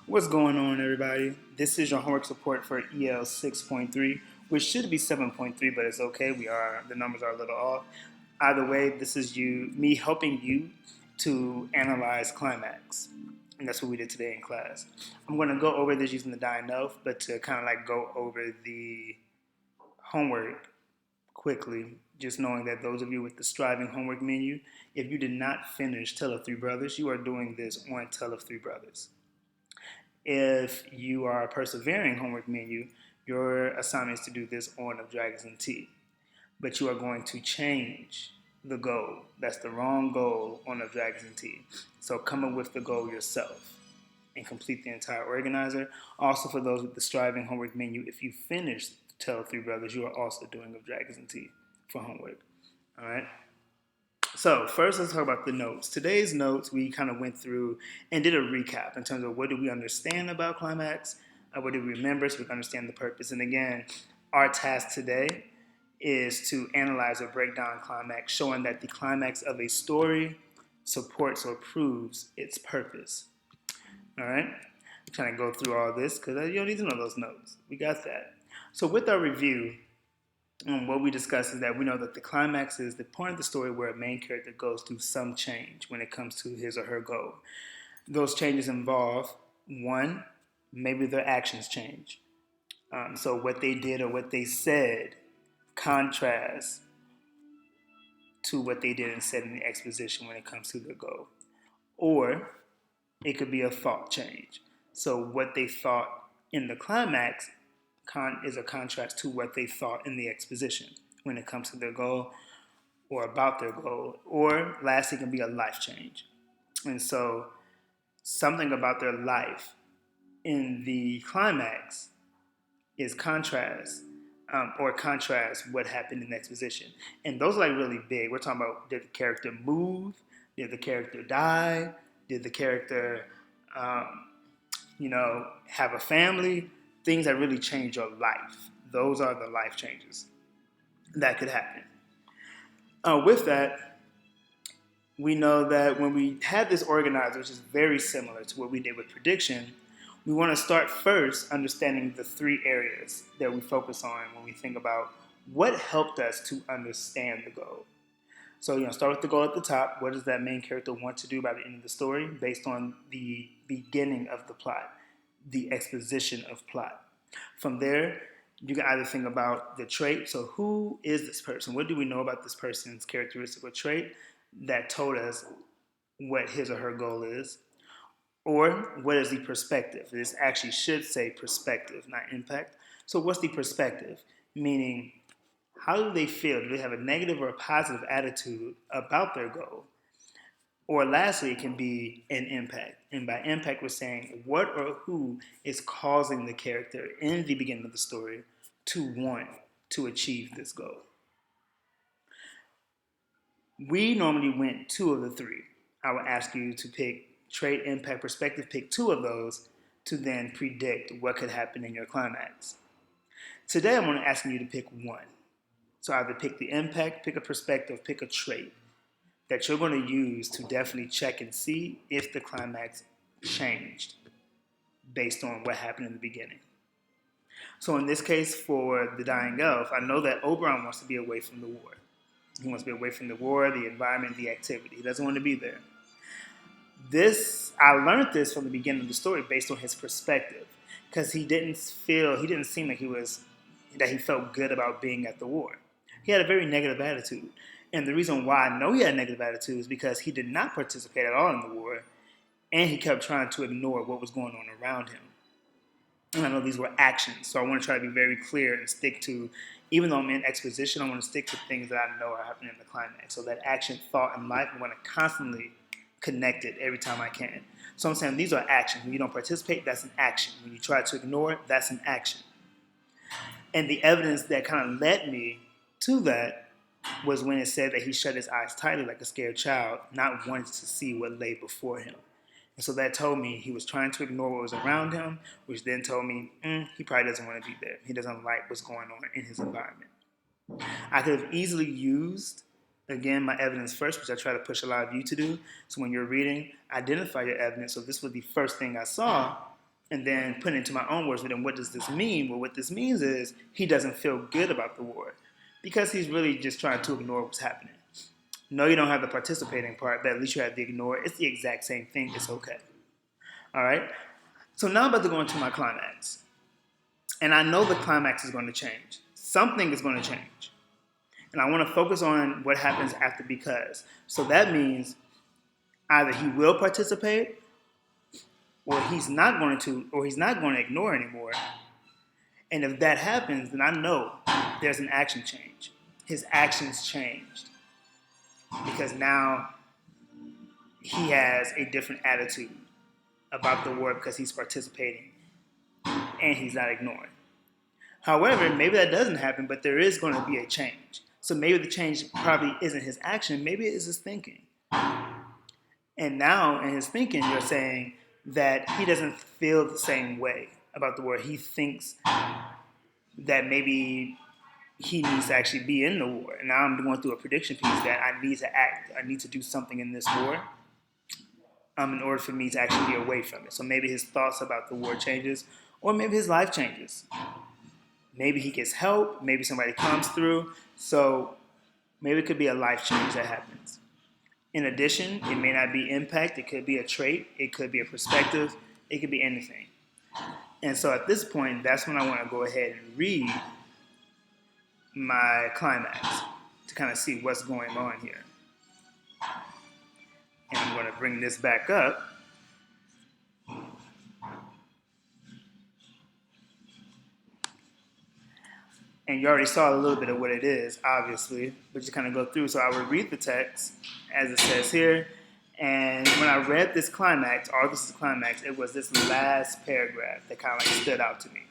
What's going on, everybody? This is your homework support for EL 6.3, which should be 7.3, but it's okay. The numbers are a little off. Either way, this is me helping you to analyze Climax. And that's what we did today in class. I'm going to go over this using the diagnose, but to kind of like go over the homework quickly, just knowing that those of you with the striving homework menu, if you did not finish Tale of Three Brothers, you are doing this on Tale of Three Brothers. If you are persevering homework menu, your assignment is to do this on Of Dragons and Tea. But you are going to change the goal. That's the wrong goal on Of Dragons and Tea. So come up with the goal yourself and complete the entire organizer. Also, for those with the striving homework menu, if you finish Tell Three Brothers, you are also doing Of Dragons and Tea for homework. All right. So first, let's talk about the notes. Today's notes, we kind of went through and did a recap in terms of what do we understand about Climax, what do we remember so we can understand the purpose. And again, our task today is to analyze or break down Climax, showing that the climax of a story supports or proves its purpose. All right? I'm trying to go through all this because you don't need to know those notes. We got that. So with our review, what we discussed is that we know that the climax is the point of the story where a main character goes through some change when it comes to his or her goal. Those changes involve, one, maybe their actions change. So what they did or what they said contrasts to what they did and said in the exposition when it comes to their goal. Or it could be a thought change. So what they thought in the climax is a contrast to what they thought in the exposition when it comes to their goal or about their goal. Or lastly, it can be a life change. And so something about their life in the climax is contrast or contrast what happened in the exposition. And those are like really big. We're talking about, did the character move? Did the character die? Did the character, have a family? Things that really change your life. Those are the life changes that could happen. With that, we know that when we had this organizer, which is very similar to what we did with prediction, we want to start first understanding the three areas that we focus on when we think about what helped us to understand the goal. So, start with the goal at the top. What does that main character want to do by the end of the story based on the beginning of the plot, the exposition of plot? From there, you can either think about the trait. So who is this person? What do we know about this person's characteristic or trait that told us what his or her goal is? Or what is the perspective? This actually should say perspective, not impact. So what's the perspective? Meaning, how do they feel? Do they have a negative or a positive attitude about their goal? Or lastly, it can be an impact. And by impact, we're saying what or who is causing the character in the beginning of the story to want to achieve this goal. We normally went two of the three. I would ask you to pick trait, impact, perspective, pick two of those to then predict what could happen in your climax. Today, I'm only asking you to pick one. So either pick the impact, pick a perspective, pick a trait that you're going to use to definitely check and see if the climax changed based on what happened in the beginning. So in this case, for the dying elf, I know that Oberon wants to be away from the war. He wants to be away from the war, the environment, the activity. He doesn't want to be there. I learned this from the beginning of the story based on his perspective, because he didn't seem like he felt good about being at the war. He had a very negative attitude. And the reason why I know he had a negative attitude is because he did not participate at all in the war, and he kept trying to ignore what was going on around him. And I know these were actions, so I want to try to be very clear and stick to, even though I'm in exposition, I want to stick to things that I know are happening in the climax. So that action, thought, and life, I want to constantly connect it every time I can. So I'm saying these are actions. When you don't participate, that's an action. When you try to ignore it, that's an action. And the evidence that kind of led me to that was when it said that he shut his eyes tightly like a scared child, not wanting to see what lay before him. And so that told me he was trying to ignore what was around him, which then told me he probably doesn't want to be there. He doesn't like what's going on in his environment. I could have easily used, again, my evidence first, which I try to push a lot of you to do. So when you're reading, identify your evidence. So this was the first thing I saw. and then put it into my own words. But then what does this mean? Well, what this means is he doesn't feel good about the war because he's really just trying to ignore what's happening. No, you don't have the participating part, but at least you have the ignore. It's the exact same thing. It's okay. All right? So now I'm about to go into my climax. And I know the climax is going to change. Something is going to change. And I want to focus on what happens after because. So that means either he will participate or he's not going to ignore anymore. And if that happens, then I know there's an action change. His actions changed because now he has a different attitude about the war because he's participating and he's not ignoring. However, maybe that doesn't happen, but there is going to be a change. So maybe the change probably isn't his action, maybe it is his thinking. And now in his thinking, you're saying that he doesn't feel the same way about the war. He thinks that maybe he needs to actually be in the war. And now I'm going through a prediction piece that I need to act, I need to do something in this war in order for me to actually be away from it. So maybe his thoughts about the war changes, or maybe his life changes. Maybe he gets help, maybe somebody comes through. So maybe it could be a life change that happens. In addition, it may not be impact, it could be a trait, it could be a perspective, it could be anything. And so at this point, that's when I want to go ahead and read my climax to kind of see what's going on here. And I'm going to bring this back up. And you already saw a little bit of what it is, obviously, but just kind of go through. So I would read the text as it says here. And when I read this climax, August's climax, it was this last paragraph that kind of like stood out to me.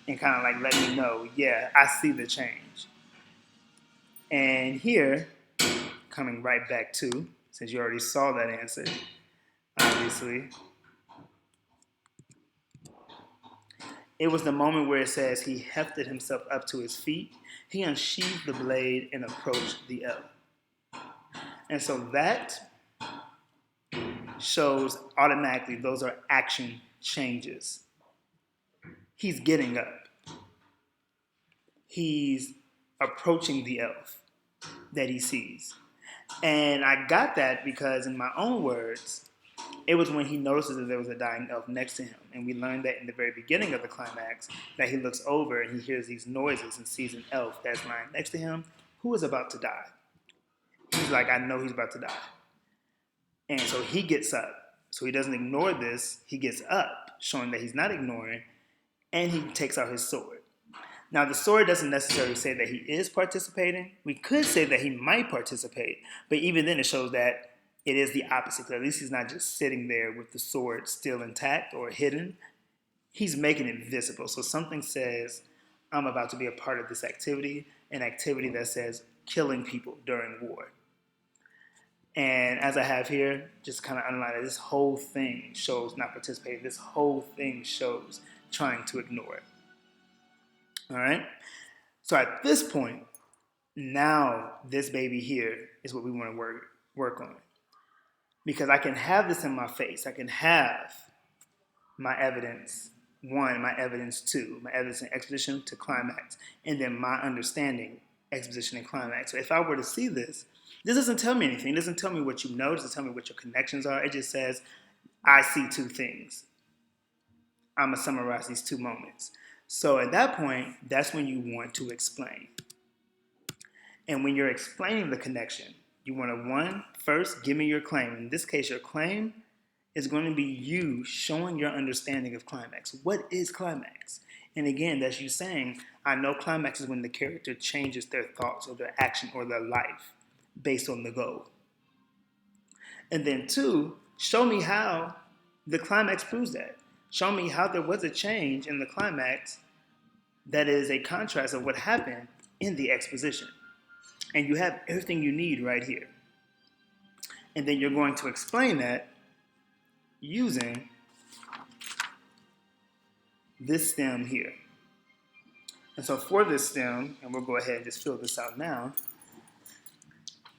And kind of like let me know, yeah, I see the change. And here, coming right back to, since you already saw that answer, obviously, it was the moment where it says he hefted himself up to his feet, he unsheathed the blade and approached the L. And so that shows automatically those are action changes. He's getting up. He's approaching the elf that he sees. And I got that because in my own words, it was when he notices that there was a dying elf next to him. And we learned that in the very beginning of the climax, that he looks over and he hears these noises and sees an elf that's lying next to him who is about to die. He's like, I know he's about to die. And so he gets up. So he doesn't ignore this. He gets up, showing that he's not ignoring, and he takes out his sword. Now, the sword doesn't necessarily say that he is participating. We could say that he might participate, but even then it shows that it is the opposite, because at least he's not just sitting there with the sword still intact or hidden. He's making it visible. So something says, I'm about to be a part of this activity, an activity that says killing people during war. And as I have here, just kind of underline that this whole thing shows not participating. This whole thing shows trying to ignore it. All right? So at this point, now this baby here is what we want to work on. Because I can have this in my face. I can have my evidence 1, my evidence 2, my evidence in exposition to climax, and then my understanding, exposition and climax. So if I were to see this doesn't tell me anything. It doesn't tell me what you know. It doesn't tell me what your connections are. It just says, I see 2 things. I'm going to summarize these 2 moments. So at that point, that's when you want to explain. And when you're explaining the connection, you want to, 1, first, give me your claim. In this case, your claim is going to be you showing your understanding of climax. What is climax? And again, that's you saying, I know climax is when the character changes their thoughts or their action or their life based on the goal. And then 2, show me how the climax proves that. Show me how there was a change in the climax that is a contrast of what happened in the exposition. And you have everything you need right here. And then you're going to explain that using this stem here. And so for this stem, and we'll go ahead and just fill this out now.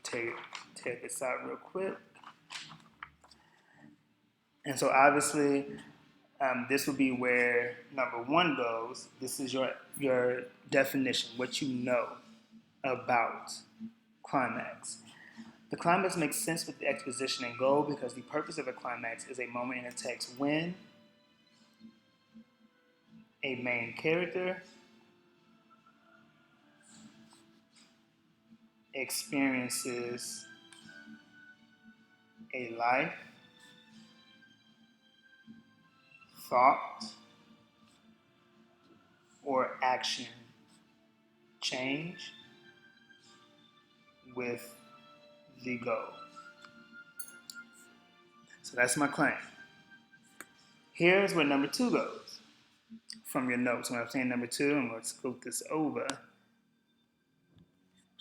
Take this out real quick. And so obviously, This will be where number one goes. This is your definition, what you know about climax. The climax makes sense with the exposition and goal because the purpose of a climax is a moment in a text when a main character experiences a life, thought, or action change with the goal. So that's my claim. Here's where number two goes from your notes. When I'm saying number two, I'm going to scoop this over.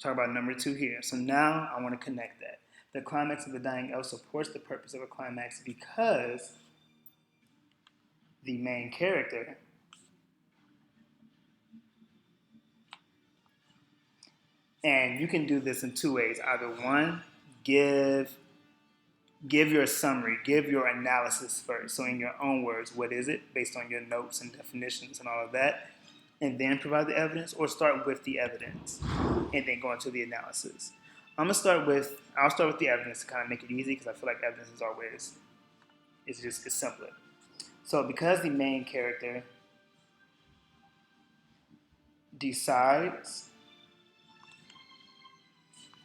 Talk about number two here. So now I want to connect that. The climax of the dying elf supports the purpose of a climax because the main character and you can do this in two ways. Either one, give your summary, give your analysis first. So in your own words, what is it based on your notes and definitions and all of that, and then provide the evidence, or start with the evidence and then go into the analysis. I'll start with the evidence to kind of make it easy because I feel like evidence is always, it's simpler. So because the main character decides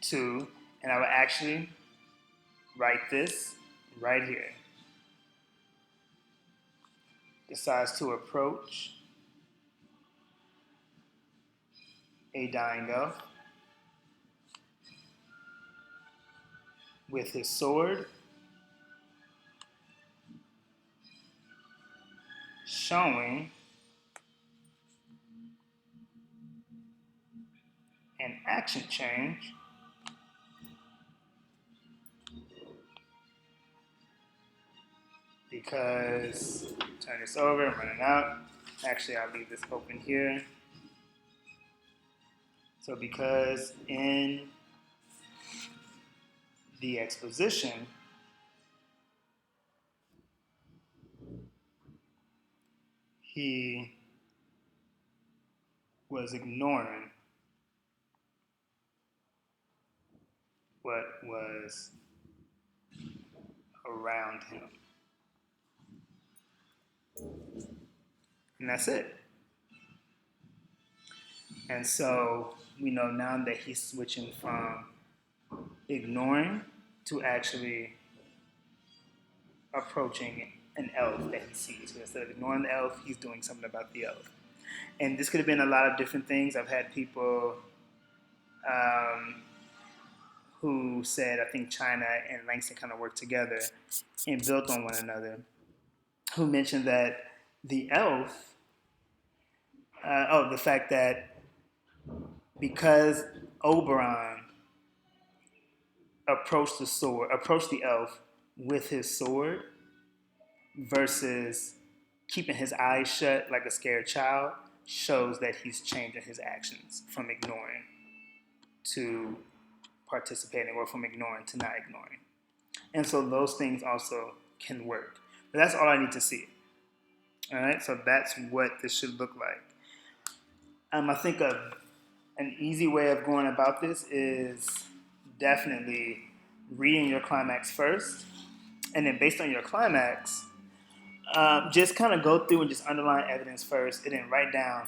to, and I will actually write this right here, decides to approach a dying elf with his sword, showing an action change because, turn this over, I'm running out. Actually, I'll leave this open here. So because in the exposition, he was ignoring what was around him. And that's it. And so we know now that he's switching from ignoring to actually approaching an elf that he sees. So instead of ignoring the elf, he's doing something about the elf. And this could have been a lot of different things. I've had people who said, I think China and Langston kind of worked together and built on one another, who mentioned that the elf, the fact that because Oberon approached the elf with his sword versus keeping his eyes shut like a scared child, shows that he's changing his actions from ignoring to participating, or from ignoring to not ignoring. And so those things also can work. But that's all I need to see. All right, so that's what this should look like. I think an easy way of going about this is definitely reading your climax first, and then based on your climax, just kind of go through and just underline evidence first, and then write down,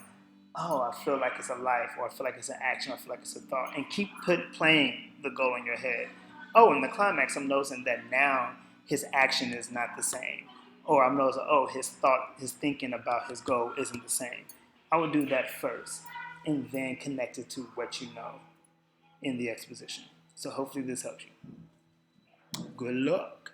oh, I feel like it's a life, or I feel like it's an action, or I feel like it's a thought, and keep playing the goal in your head. Oh, in the climax, I'm noticing that now his action is not the same, or I'm noticing, oh, his thinking about his goal isn't the same. I would do that first, and then connect it to what you know in the exposition. So hopefully this helps you. Good luck.